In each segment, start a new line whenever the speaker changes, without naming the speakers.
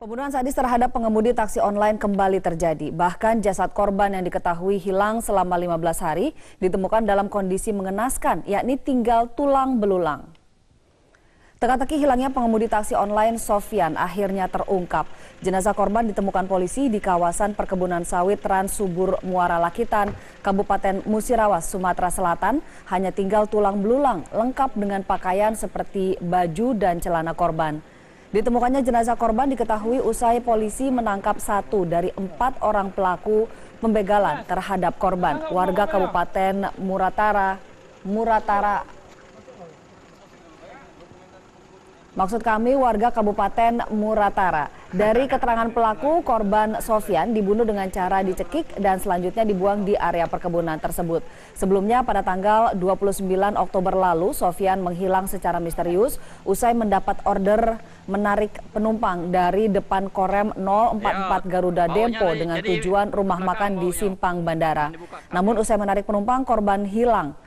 Pembunuhan sadis terhadap pengemudi taksi online kembali terjadi. Bahkan jasad korban yang diketahui hilang selama 15 hari ditemukan dalam kondisi mengenaskan, yakni tinggal tulang belulang. Teka-teki hilangnya pengemudi taksi online Sofyan akhirnya terungkap. Jenazah korban ditemukan polisi di kawasan perkebunan sawit Transubur Muara Lakitan, Kabupaten Musirawas, Sumatera Selatan. Hanya tinggal tulang belulang, lengkap dengan pakaian seperti baju dan celana korban. Ditemukannya jenazah korban diketahui usai polisi menangkap 1 dari 4 orang pelaku pembegalan terhadap korban, warga Kabupaten Muratara. Maksud kami warga Kabupaten Muratara. Dari keterangan pelaku, korban Sofyan dibunuh dengan cara dicekik dan selanjutnya dibuang di area perkebunan tersebut. Sebelumnya pada tanggal 29 Oktober lalu, Sofyan menghilang secara misterius usai mendapat order menarik penumpang dari depan Korem 044 Garuda Dempo dengan tujuan rumah makan di Simpang Bandara. Namun usai menarik penumpang, korban hilang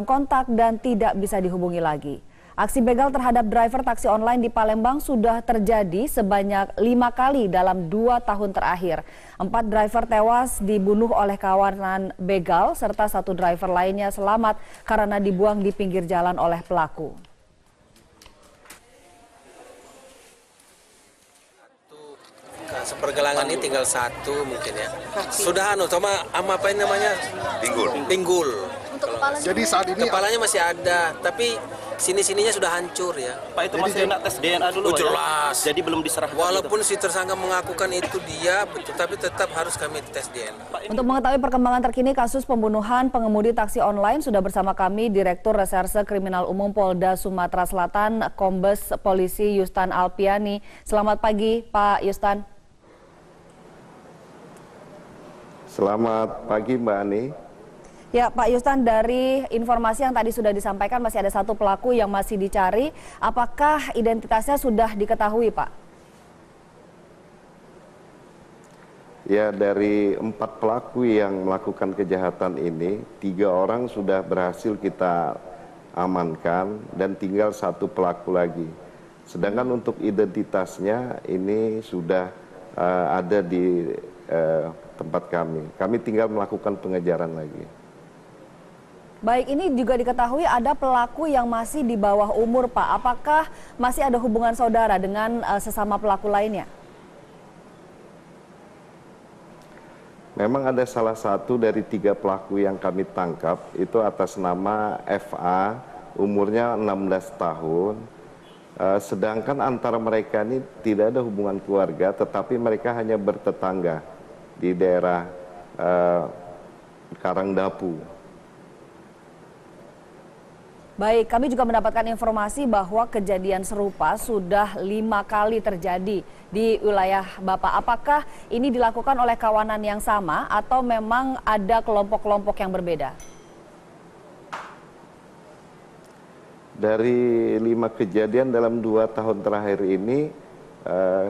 kontak dan tidak bisa dihubungi lagi. Aksi begal terhadap driver taksi online di Palembang sudah terjadi sebanyak 5 kali dalam 2 tahun terakhir. 4 driver tewas dibunuh oleh kawanan begal serta 1 driver lainnya selamat karena dibuang di pinggir jalan oleh pelaku.
Sepergelangan ini tinggal 1 mungkin ya. Sudah sama apa ini namanya? Pinggul.
Untuk kepalanya?
Jadi saat ini
kepalanya masih ada, tapi sininya sudah hancur ya.
Pak, itu masih nak tes DNA dulu.
Jelas.
Ya? Jadi belum diserahkan.
Walaupun si tersangka mengakukan itu dia, tapi tetap harus kami tes DNA.
Untuk mengetahui perkembangan terkini kasus pembunuhan pengemudi taksi online sudah bersama kami Direktur Reserse Kriminal Umum Polda Sumatera Selatan, Kombes Polisi Yustan Alpiani. Selamat pagi, Pak Yustan.
Selamat pagi, Mbak Ani.
Ya, Pak Yustan, dari informasi yang tadi sudah disampaikan masih ada 1 pelaku yang masih dicari. Apakah identitasnya sudah diketahui, Pak?
Ya, dari 4 pelaku yang melakukan kejahatan ini, 3 orang sudah berhasil kita amankan dan tinggal 1 pelaku lagi. Sedangkan untuk identitasnya ini sudah ada di tempat kami. Kami tinggal melakukan pengejaran lagi.
Baik, ini juga diketahui ada pelaku yang masih di bawah umur, Pak. Apakah masih ada hubungan saudara dengan sesama pelaku lainnya?
Memang ada salah satu dari 3 pelaku yang kami tangkap, itu atas nama FA, umurnya 16 tahun. Sedangkan antara mereka ini tidak ada hubungan keluarga, tetapi mereka hanya bertetangga di daerah Karangdapu.
Baik, kami juga mendapatkan informasi bahwa kejadian serupa sudah 5 kali terjadi di wilayah Bapak. Apakah ini dilakukan oleh kawanan yang sama atau memang ada kelompok-kelompok yang berbeda?
Dari 5 kejadian dalam 2 tahun terakhir ini,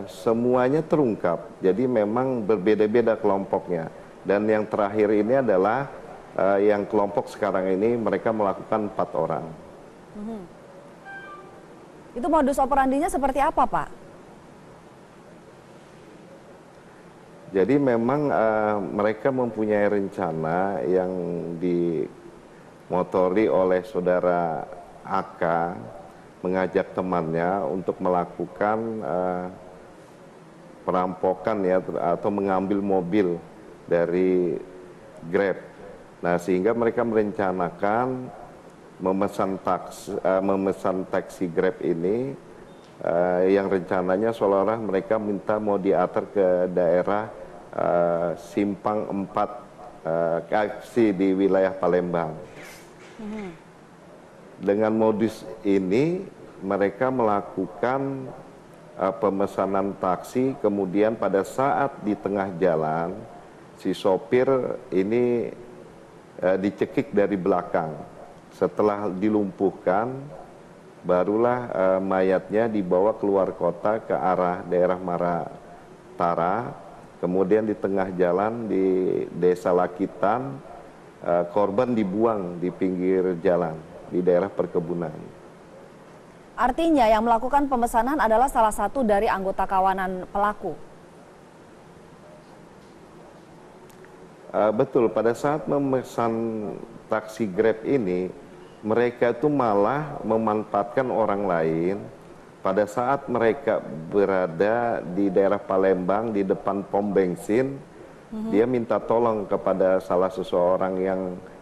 semuanya terungkap. Jadi memang berbeda-beda kelompoknya. Dan yang terakhir ini adalah yang kelompok sekarang ini mereka melakukan 4 orang.
Itu modus operandinya seperti apa, Pak?
Jadi memang mereka mempunyai rencana yang dimotori oleh saudara AK, mengajak temannya untuk melakukan perampokan ya, atau mengambil mobil dari Grab. Nah, sehingga mereka merencanakan memesan taksi Grab ini yang rencananya seolah-olah mereka minta mau diantar ke daerah Simpang 4 KFC di wilayah Palembang. Dengan modus ini mereka melakukan pemesanan taksi, kemudian pada saat di tengah jalan si sopir ini dicekik dari belakang. Setelah dilumpuhkan, barulah mayatnya dibawa keluar kota ke arah daerah Muratara. Kemudian di tengah jalan di Desa Lakitan, korban dibuang di pinggir jalan di daerah perkebunan.
Artinya yang melakukan pemesanan adalah salah satu dari anggota kawanan pelaku.
Betul, pada saat memesan taksi Grab ini, mereka itu malah memanfaatkan orang lain. Pada saat mereka berada di daerah Palembang, di depan pom bensin, dia minta tolong kepada salah seseorang yang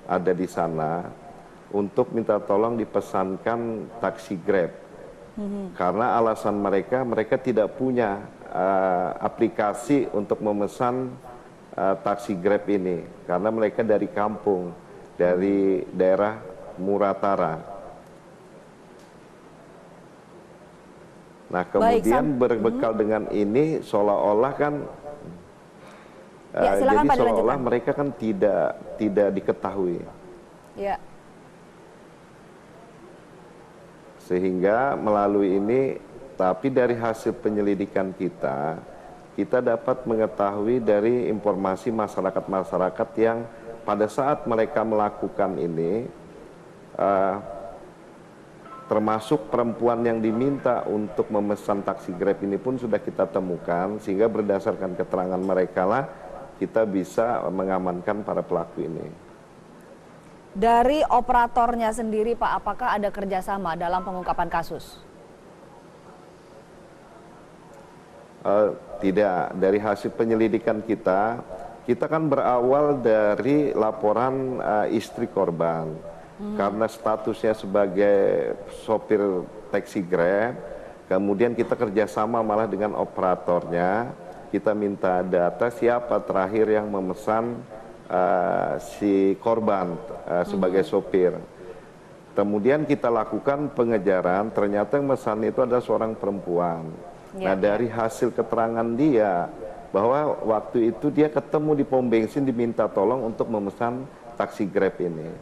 ada di sana untuk minta tolong dipesankan taksi Grab. Karena alasan mereka tidak punya aplikasi untuk memesan taksi Grab ini. Karena mereka dari kampung, dari daerah Muratara. Nah kemudian berbekal dengan ini seolah-olah kan
Ya, silakan,
jadi
Pak,
seolah-olah
dilanjutkan.
mereka kan tidak diketahui.
Ya.
Sehingga melalui ini, tapi dari hasil penyelidikan kita dapat mengetahui dari informasi masyarakat-masyarakat yang pada saat mereka melakukan ini, termasuk perempuan yang diminta untuk memesan taksi Grab ini pun sudah kita temukan, sehingga berdasarkan keterangan mereka lah kita bisa mengamankan para pelaku ini.
Dari operatornya sendiri, Pak, apakah ada kerjasama dalam pengungkapan kasus?
Tidak, dari hasil penyelidikan kita kan berawal dari laporan istri korban. Karena statusnya sebagai sopir taksi Grab, kemudian kita kerjasama malah dengan operatornya, kita minta data siapa terakhir yang memesan si korban sebagai sopir. Kemudian kita lakukan pengejaran, ternyata yang memesan itu adalah seorang perempuan. Nah dari hasil keterangan dia, bahwa waktu itu dia ketemu di pom bensin diminta tolong untuk memesan taksi Grab ini.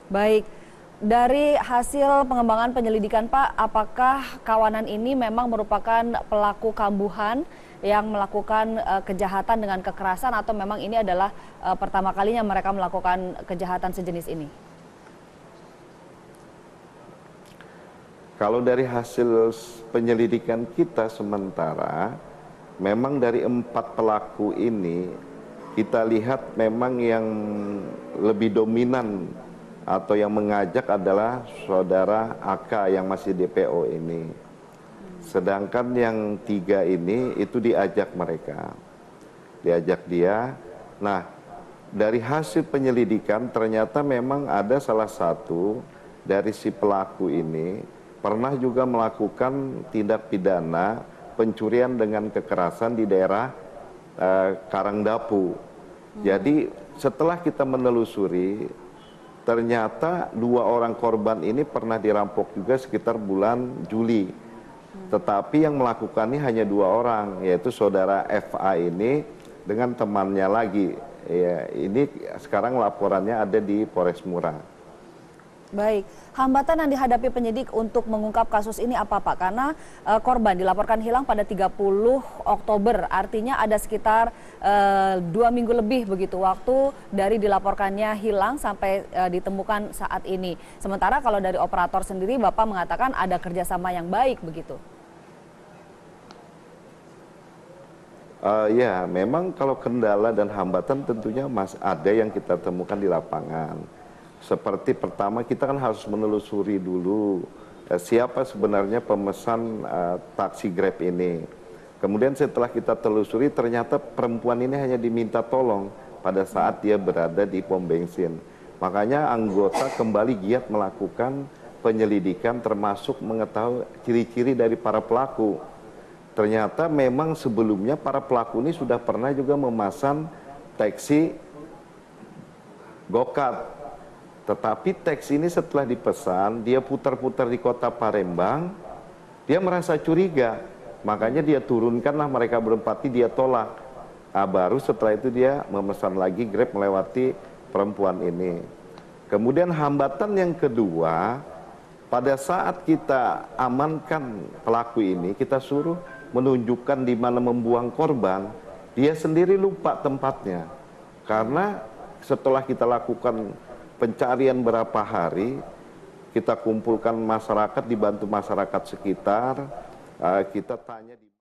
Baik, dari hasil pengembangan penyelidikan, Pak, apakah kawanan ini memang merupakan pelaku kambuhan yang melakukan kejahatan dengan kekerasan, atau memang ini adalah pertama kalinya mereka melakukan kejahatan sejenis ini?
Kalau dari hasil penyelidikan kita sementara, memang dari 4 pelaku ini, kita lihat memang yang lebih dominan atau yang mengajak adalah saudara AK yang masih DPO ini. Sedangkan yang 3 ini itu diajak mereka, diajak dia. Nah, dari hasil penyelidikan ternyata memang ada salah satu dari si pelaku ini pernah juga melakukan tindak pidana pencurian dengan kekerasan di daerah Karangdapu. Jadi setelah kita menelusuri, ternyata 2 orang korban ini pernah dirampok juga sekitar bulan Juli. Tetapi yang melakukannya hanya 2 orang, yaitu saudara FA ini dengan temannya lagi. Ya, ini sekarang laporannya ada di Polres Mura.
Baik, hambatan yang dihadapi penyidik untuk mengungkap kasus ini apa, Pak? Karena korban dilaporkan hilang pada 30 Oktober, artinya ada sekitar 2 minggu lebih begitu waktu dari dilaporkannya hilang sampai ditemukan saat ini. Sementara kalau dari operator sendiri, Bapak mengatakan ada kerjasama yang baik begitu.
Ya, memang kalau kendala dan hambatan tentunya ada yang kita temukan di lapangan. Seperti pertama kita kan harus menelusuri dulu siapa sebenarnya pemesan taksi Grab ini. Kemudian setelah kita telusuri ternyata perempuan ini hanya diminta tolong pada saat dia berada di pom bensin. Makanya anggota kembali giat melakukan penyelidikan termasuk mengetahui ciri-ciri dari para pelaku. Ternyata memang sebelumnya para pelaku ini sudah pernah juga memesan taksi Go-Kart. Tetapi taksi ini setelah dipesan, dia putar-putar di kota Palembang, dia merasa curiga. Makanya dia turunkanlah mereka berempat, dia tolak. Nah, baru setelah itu dia memesan lagi Grab melewati perempuan ini. Kemudian hambatan yang kedua, pada saat kita amankan pelaku ini, kita suruh menunjukkan di mana membuang korban, dia sendiri lupa tempatnya. Karena setelah kita lakukan pencarian berapa hari, kita kumpulkan masyarakat, dibantu masyarakat sekitar, kita tanya di